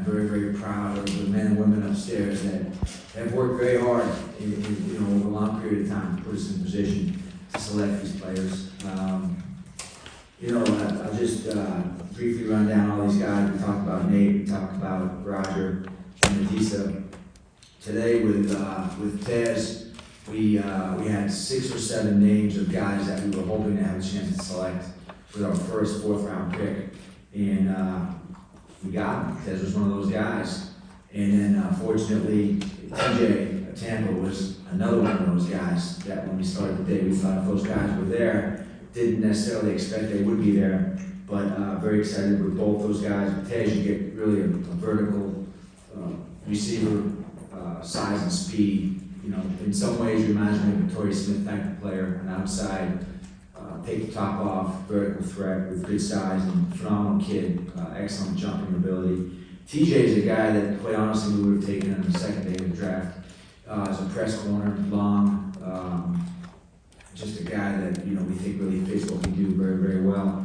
very, very proud of the men and women upstairs that have worked very hard over a long period of time to put us in position to select these players. I'll just briefly run down all these guys. We talked about Nate, we talked about Roger, and Decosta. Today with Tez, we had 6 or 7 names of guys that we were hoping to have a chance to select with our first 4th round pick, and we got him. Tez was one of those guys, and then fortunately TJ Tampa was another one of those guys that when we started the day we thought if those guys were there, didn't necessarily expect they would be there, but very excited with both those guys. With Tez, you get really a vertical receiver, size and speed. In some ways he reminds me of a Victoria Smith type of player, an outside, take the top off, vertical threat with good size and phenomenal kid, excellent jumping ability. TJ is a guy that, quite honestly, we would have taken on the second day of the draft. As a press corner, long, just a guy that we think really fits what we do very, very well.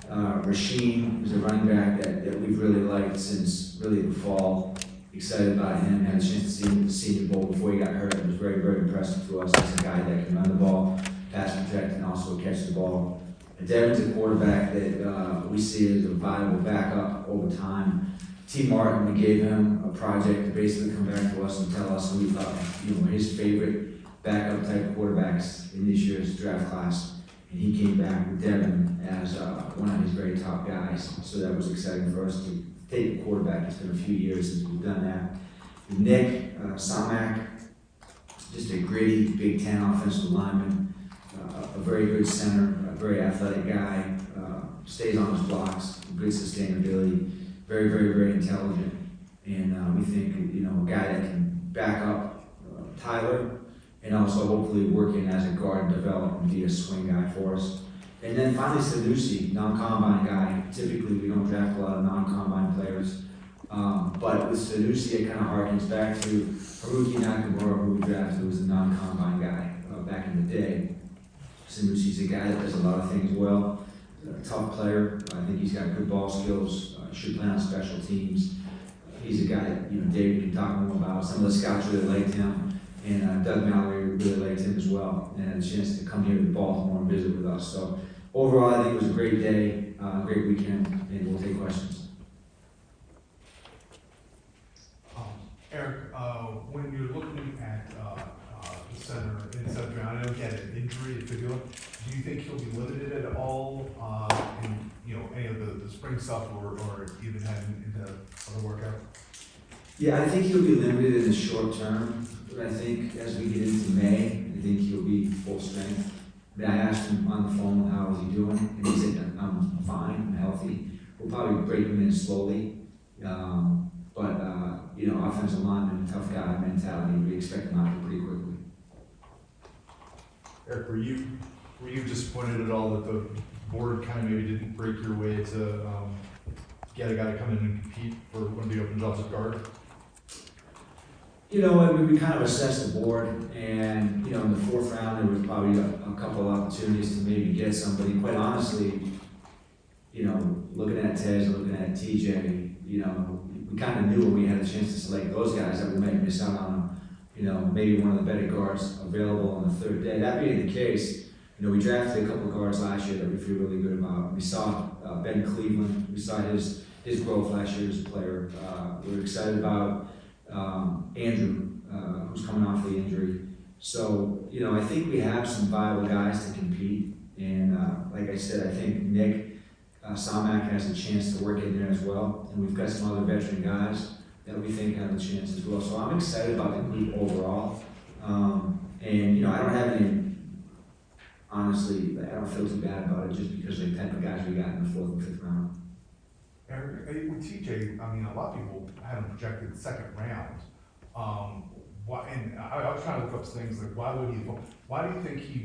Rasheen is a running back that we've really liked since really the fall. Excited about him. Had a chance to see him at the Senior Bowl before he got hurt. It was very, very impressive to us as a guy that can run the ball, pass protect, and also catch the ball. And Devin's a quarterback that we see as a viable backup over time. T. Martin, we gave him a project to basically come back to us and tell us who we thought were his favorite backup type quarterbacks in this year's draft class. And he came back with Devin as one of his very top guys. So that was exciting for us to take a quarterback. It's been a few years since we've done that. With Nick Samak, just a gritty Big Ten offensive lineman, a very good center, a very athletic guy, stays on his blocks, good sustainability, very, very, very intelligent. And we think, a guy that can back up Tyler and also hopefully work in as a guard and develop and be a swing guy for us. And then finally, Sanusi, non-combine guy. Typically, we don't draft a lot of non-combine players. But with Sanusi, it kind of harkens back to Haruki Nakamura, who we drafted, who was a non-combine guy back in the day. Sanusi's a guy that does a lot of things well. A tough player. I think he's got good ball skills. Should play on special teams. He's a guy that David can talk to him about. Some of the scouts really liked him, and Doug Mallory really liked him as well. And had a chance to come here to Baltimore and visit with us. So overall, I think it was a great day, great weekend, and we'll take questions. Eric, when you're looking at the center in the 7th round, I know he had an injury to fibula. Do you think he'll be limited at all in any of the spring stuff or even heading into other workout? Yeah, I think he'll be limited in the short term, but I think as we get into May, I think he'll be full strength. I asked him on the phone how is he doing, and he said, I'm fine, I'm healthy. We'll probably break him in slowly, but offensive lineman, tough guy mentality, we expect him out pretty quickly. Eric, were you disappointed at all that the board kind of maybe didn't break your way to get a guy to come in and compete for one of the open jobs at guard? We kind of assessed the board, and in the 4th round there was probably a couple of opportunities to maybe get somebody. Quite honestly, looking at Tez, looking at TJ, we kind of knew when we had a chance to select those guys that we might miss out on maybe one of the better guards available on the 3rd day. That being the case, we drafted a couple of guards last year that we feel really good about. We saw Ben Cleveland, we saw his growth last year as a player. We were excited about Andrew, who's coming off the injury. So, I think we have some viable guys to compete. And like I said, I think Nick Samak has a chance to work in there as well. And we've got some other veteran guys that we think have a chance as well. So I'm excited about the group overall. And I don't have any, honestly, I don't feel too bad about it just because of the type of guys we got in the 4th and 5th round. Eric, with TJ, a lot of people had him projected 2nd round. And I was trying to look up things like why do you think he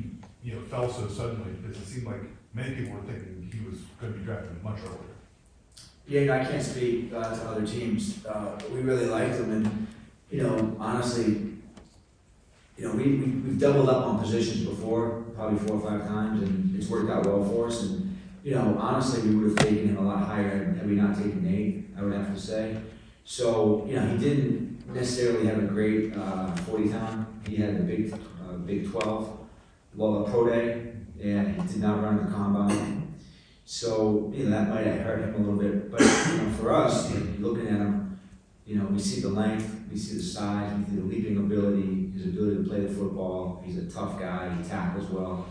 fell so suddenly? Because it seemed like many people were thinking he was going to be drafted much earlier. Yeah, I can't speak to other teams. We really liked him, and honestly, we've doubled up on positions before, probably 4 or 5 times, and it's worked out well for us. And honestly, we would have taken him a lot higher had we not taken Nate, I would have to say. So, you know, he didn't necessarily have a great 40 time. He had the Big 12 pro day, and he did not run the combine. So, you know, that might have hurt him a little bit. But, you know, for us, looking at him, you know, we see the length, we see the size, we see the leaping ability, his ability to play the football. He's a tough guy, he tackles well.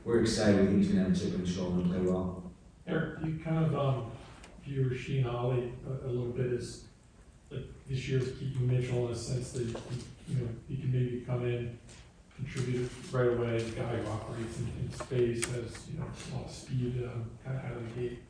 We're excited, we think he's going to have a chip on his shoulder and play well. Eric, you kind of view Rasheed Ali a little bit as like this year's keeping Mitchell in a sense that he can maybe come in, contribute right away. The guy who operates in space has a lot of speed kind of out of the gate.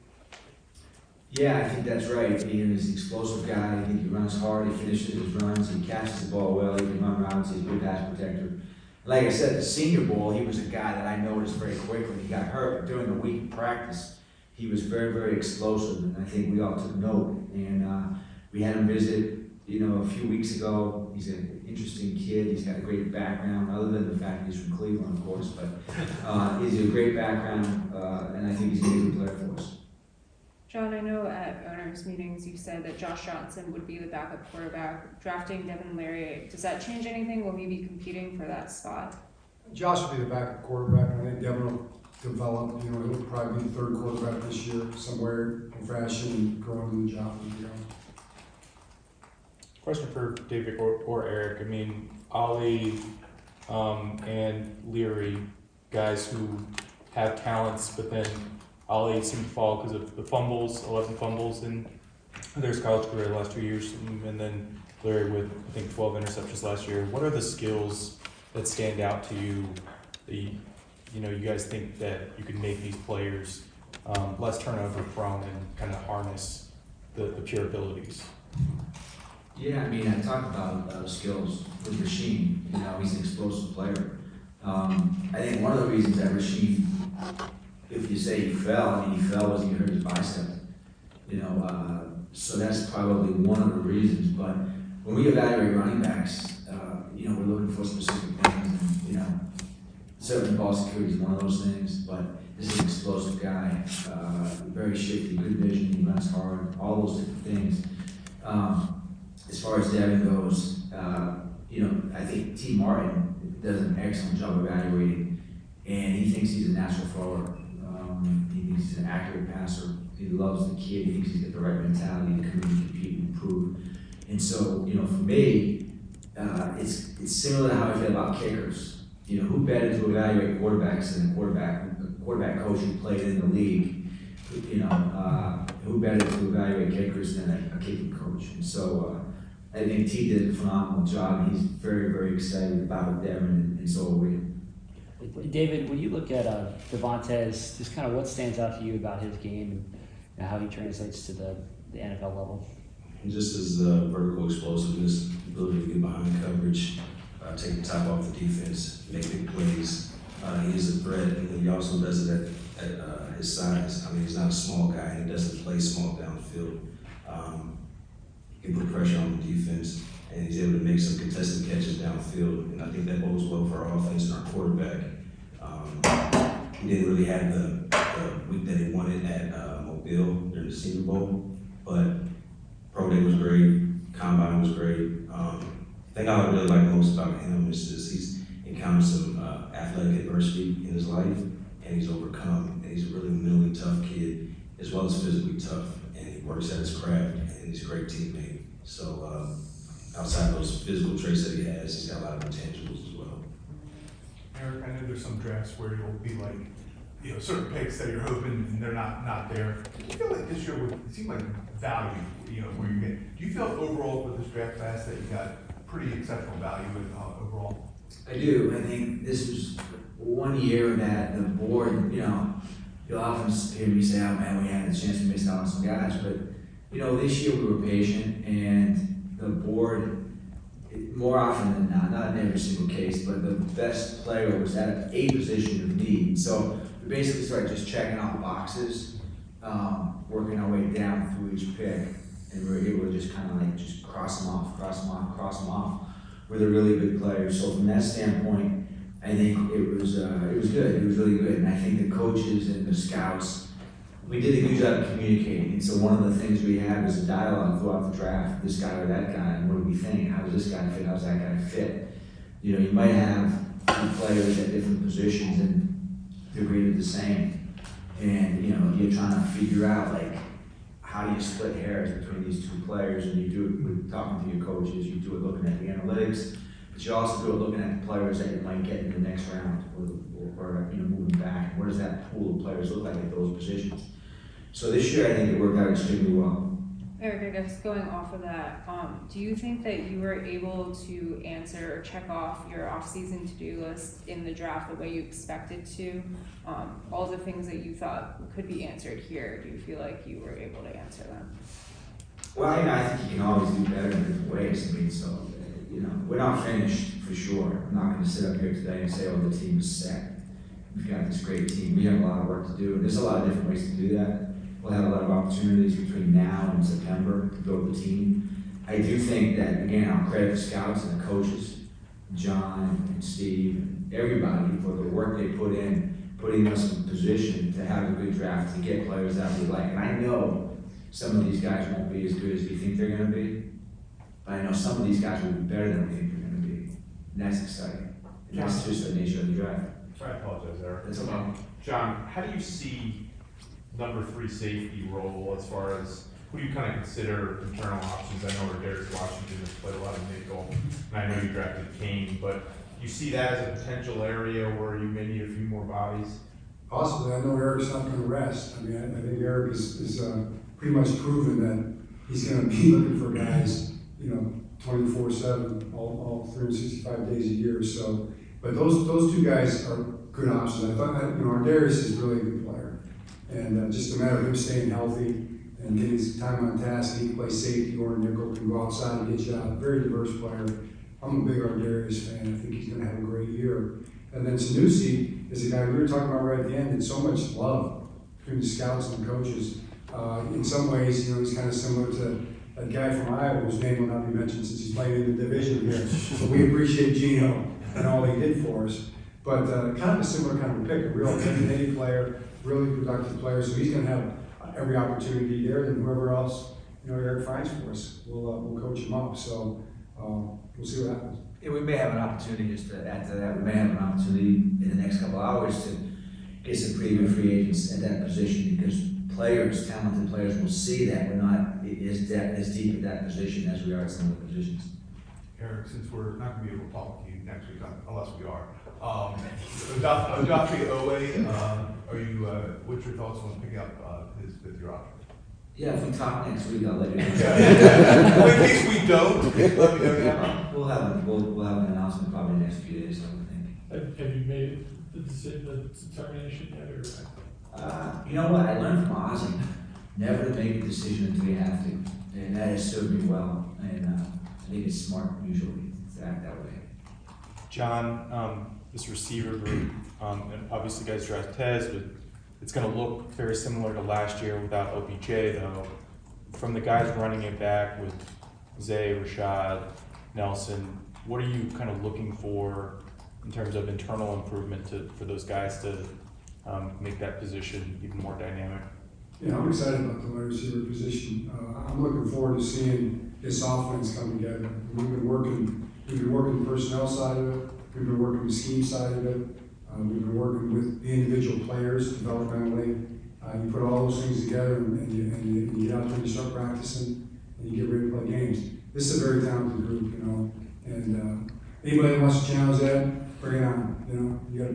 Yeah, I think that's right. He's an explosive guy. I think he runs hard, he finishes his runs, he catches the ball well, he can run routes, he's a good pass protector. Like I said, the Senior Bowl, he was a guy that I noticed very quickly. He got hurt, but during the week of practice, he was very, very explosive, and I think we all took note. And we had him visit, a few weeks ago. He's an interesting kid. He's got a great background, other than the fact that he's from Cleveland, of course. But he's a great background, and I think he's a good player for us. John, I know at owners' meetings you said that Josh Johnson would be the backup quarterback. Drafting Devin Leary, does that change anything? Will he be competing for that spot? Josh will be the backup quarterback, and I think Devin will develop. He'll probably be the third quarterback this year, somewhere in fashion, growing in the job. Question for David or Eric. I mean, Ali and Leary, guys who have talents, but then Ali seemed to fall because of the fumbles, 11 fumbles in their college career the last 2 years, and then Leary with, I think, 12 interceptions last year. What are the skills that stand out to you that you guys think that you can make these players less turnover prone and kind of harness the pure abilities? Yeah, I mean, I talked about skills with Rasheed. He's an explosive player. I think one of the reasons that Rasheed, if you say he fell was he hurt his bicep. So that's probably one of the reasons. But when we evaluate running backs, we're looking for specific things. And, certainly ball security is one of those things. But this is an explosive guy, very shifty, good vision, he runs hard, all those different things. As far as Devin goes, I think T. Martin does an excellent job evaluating, and he thinks he's a natural thrower. He thinks he's an accurate passer. He loves the kid. He thinks he's got the right mentality to come in and compete and improve. And so, for me, it's similar to how I feel about kickers. Who better to evaluate quarterbacks than a quarterback coach who played in the league? Who better to evaluate kickers than a kicking coach? And so I think T did a phenomenal job. He's very, very excited about them, and so are we. David, when you look at Devontae's, just kind of what stands out to you about his game and how he translates to the NFL level? Just his vertical explosiveness, ability to get behind coverage, take the top off the defense, make big plays. He is a threat, and he also does it at his size. I mean, he's not a small guy. He doesn't play small downfield. He can put pressure on the defense, and he's able to make some contested catches downfield. And I think that bodes well for our offense and our quarterback. He didn't really have the week that he wanted at Mobile during the Senior Bowl, but Pro Day was great. Combine was great. The thing I really like most about him is just he's encountered some athletic adversity in his life, and he's overcome. And he's a really mentally tough kid, as well as physically tough. And he works at his craft, and he's a great teammate. So outside of those physical traits that he has, he's got a lot of intangibles as well. Eric, I know there's some drafts where you'll be like, certain picks that you're hoping and they're not there. Do you feel like this year it seemed like value, where you get? Do you feel overall with this draft class that you got pretty exceptional value with overall? I do. I think this was 1 year that the board, you'll often hear me say, oh man, we had a chance to miss out on some guys. But, this year we were patient, and the board, more often than not in every single case, but the best player was at a position of need. So we basically started just checking off boxes, working our way down through each pick, and we were able to just kind of like just cross them off with a really good player. So from that standpoint, I think it was good. It was really good, and I think the coaches and the scouts we did a good job of communicating, and so one of the things we had was a dialogue throughout the draft, this guy or that guy, and what do we think? How does this guy fit? How does that guy fit? You know, you might have two players at different positions and they're graded the same. And, you know, you're trying to figure out, like, how do you split hairs between these two players? And you do it with talking to your coaches, you do it looking at the analytics, but you also do it looking at the players that you might get in the next round or you know, moving back. What does that pool of players look like at those positions? So this year, I think it worked out extremely well. Eric, I guess going off of that, do you think that you were able to answer or check off your off-season to-do list in the draft the way you expected to? All the things that you thought could be answered here, do you feel like you were able to answer them? Well, you know, I think you can always do better in different ways. I mean, so, you know, we're not finished for sure. I'm not going to sit up here today and say, oh, the team is set. We've got this great team. We have a lot of work to do, and there's a lot of different ways to do that. We'll have a lot of opportunities between now and September to build the team. I do think that, again, I'll credit the scouts and the coaches, John and Steve, and everybody for the work they put in, putting us in position to have a good draft, to get players that we like. And I know some of these guys won't be as good as we think they're going to be, but I know some of these guys will be better than we think they're going to be. And that's exciting. And that's just the nature of the draft. I apologize, Eric. That's okay. John, how do you see number 3 safety role as far as who do you kind of consider internal options? I know Darius Washington has played a lot of nickel, and I know you drafted Kane, but you see that as a potential area where you may need a few more bodies? Possibly. I know Eric's not going to rest. I mean, I think Eric is pretty much proven that he's going to be looking for guys, you know, 24/7, all 365 days a year. So, but those two guys are good options. I thought, you know, our Darius is really a good player, and just a matter of him staying healthy and getting his time on task. He can play safety or nickel, can go outside and get you out. Very diverse player. I'm a big Ardarius fan. I think he's going to have a great year. And then Sanusi is a guy we were talking about right at the end. It's so much love between the scouts and the coaches. In some ways, you know, he's kind of similar to that guy from Iowa whose name will not be mentioned since he's playing in the division here. But we appreciate Gino and all he did for us. But kind of a similar kind of a pick, a real opinionated player, really productive player. So he's going to have every opportunity there, and whoever else, you know, Eric finds for us, we'll coach him up. So we'll see what happens. Yeah, we may have an opportunity, just to add to that, we may have an opportunity in the next couple of hours to get some pretty good free agents at that position, because players, talented players, will see that we're not as deep at that position as we are at some of the positions. Eric, since we're not going to be able to talk to you next week, unless we are, Odafe Owe, are you? What's your thoughts on picking up his 5th-year option? Yeah, if we talk next week, I'll let you know. Well, in case we don't, let me know now. We'll have an announcement probably next few days, I would think. Have you made the decision, the determination yet, or? You know what? I learned from Ozzy never to make a decision until you have to, and that has served me well. And I think it's smart usually to act that way. John, this receiver group, and obviously guys draft Tez, but it's going to look very similar to last year without OBJ, though. From the guys running it back with Zay, Rashad, Nelson, what are you kind of looking for in terms of internal improvement for those guys to make that position even more dynamic? Yeah, I'm excited about the wide receiver position. I'm looking forward to seeing this offense come together. We've been working the personnel side of it. We've been working the scheme side of it. We've been working with the individual players developmentally. You put all those things together and you get out there and you start practicing and you get ready to play games. This is a very talented group, you know, and anybody that wants to challenge that, bring it on. You know,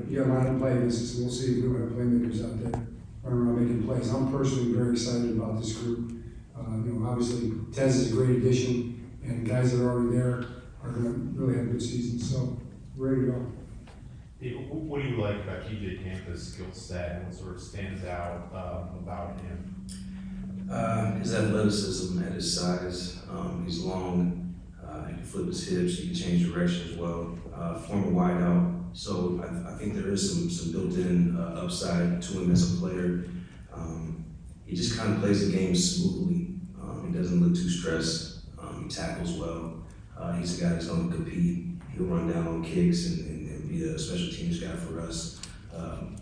you got a line of play this, and we'll see if we have playmakers out there running around making plays. I'm personally very excited about this group. You know, obviously Tez is a great addition, and the guys that are already there are going to really have a good season. So we're ready to go. What do you like about TJ Tampa's skill set, and what sort of stands out about him? His athleticism at his size. He's long. He can flip his hips. He can change direction as well. Former wideout. So I think there is some built-in upside to him as a player. He just kind of plays the game smoothly. He doesn't look too stressed. He tackles well. He's a guy that's going to compete. He'll run down on kicks and be a special teams guy for us.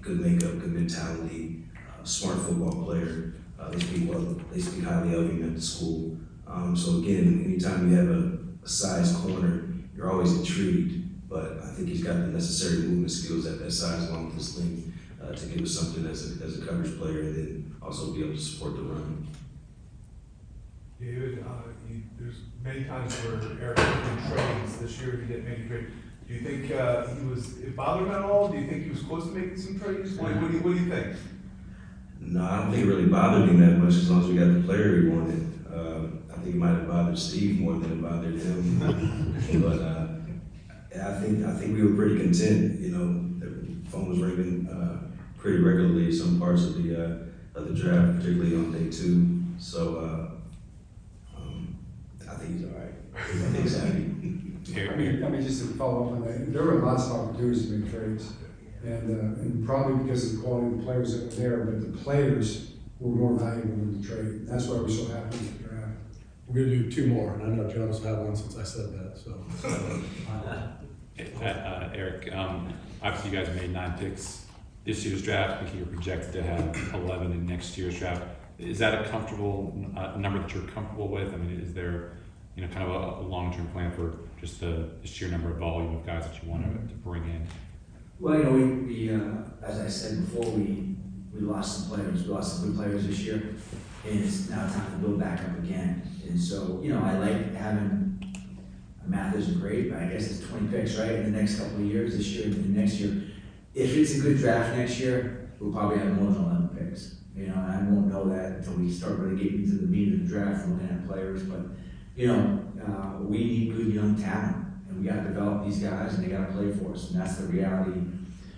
Good makeup, good mentality, smart football player. They speak well. They speak highly of him at the school. So again, anytime you have a size corner, you're always intrigued. But I think he's got the necessary movement skills at that size, along with his length, to give us something as a coverage player, and then also be able to support the run. David, there's many times where Eric did trades. This year he didn't make a trade. Do you think it bothered him at all? Do you think he was close to making some trades? What do you think? No, I don't think it really bothered him that much as long as we got the player he wanted. I think it might have bothered Steve more than it bothered him. But I think we were pretty content. You know, the phone was ringing pretty regularly some parts of the draft, particularly on day 2. So I think he's all right. I think he's happy. I mean, just to follow up on that, there were lots of opportunities to make trades. And probably because of the quality of the players that were there, but the players were more valuable than the trade. That's why we're so happy with the draft. We're gonna do 2 more, and I know Jonas will have one since I said that, so. Eric, obviously you guys made 9 picks this year's draft. I think you're projected to have 11 in next year's draft. Is that a comfortable number that you're comfortable with? I mean, is there, you know, kind of a long-term plan for just the sheer number of volume of guys that you want to bring in? Well, you know, we as I said before, we lost some players. We lost some good players this year, and it's now time to build back up again. And so, you know, I like having, math isn't great, but I guess it's 20 picks, right, in the next couple of years, this year and next year. If it's a good draft next year, we'll probably have more than 11 picks. You know, and I won't know that until we start really getting into the meat of the draft and looking at players. But, you know, we need good young talent. And we got to develop these guys, and they got to play for us, and that's the reality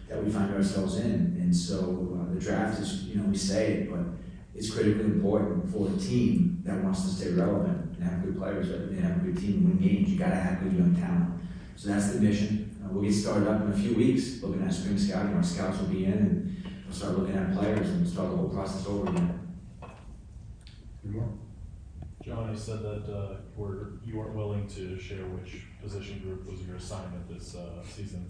that we find ourselves in. And so the draft is, you know, we say it, but it's critically important for a team that wants to stay relevant and have good players and have a good team and win games. You got to have good young talent. So that's the mission. We'll get started up in a few weeks, looking at spring scouting. Our scouts will be in, and we'll start looking at players and start the whole process over again. John, you said that you weren't willing to share which position group was your assignment this season.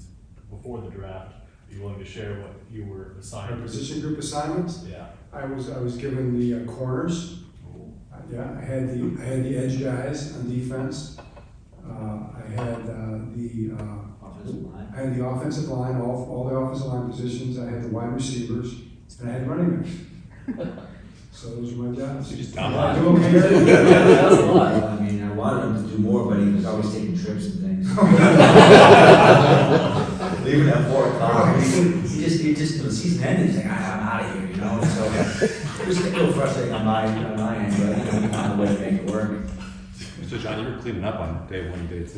Before the draft, are you willing to share what you were assigned? Our position group assignments? Yeah. I was given the corners. Yeah, I had the edge guys on defense. I had the offensive line, all the offensive line positions. I had the wide receivers, and I had running backs. So those were my jobs. You just I dominated. do okay. That's a lot. I mean, I wanted him to do more, but he was always taking trips and things. Leaving at 4 o'clock. He just, when the season ended, he's like, I'm out of here, you know? So it was a little frustrating on my end, but you know, we found a way to make it work. So John, you were cleaning up on day 1 and day 2.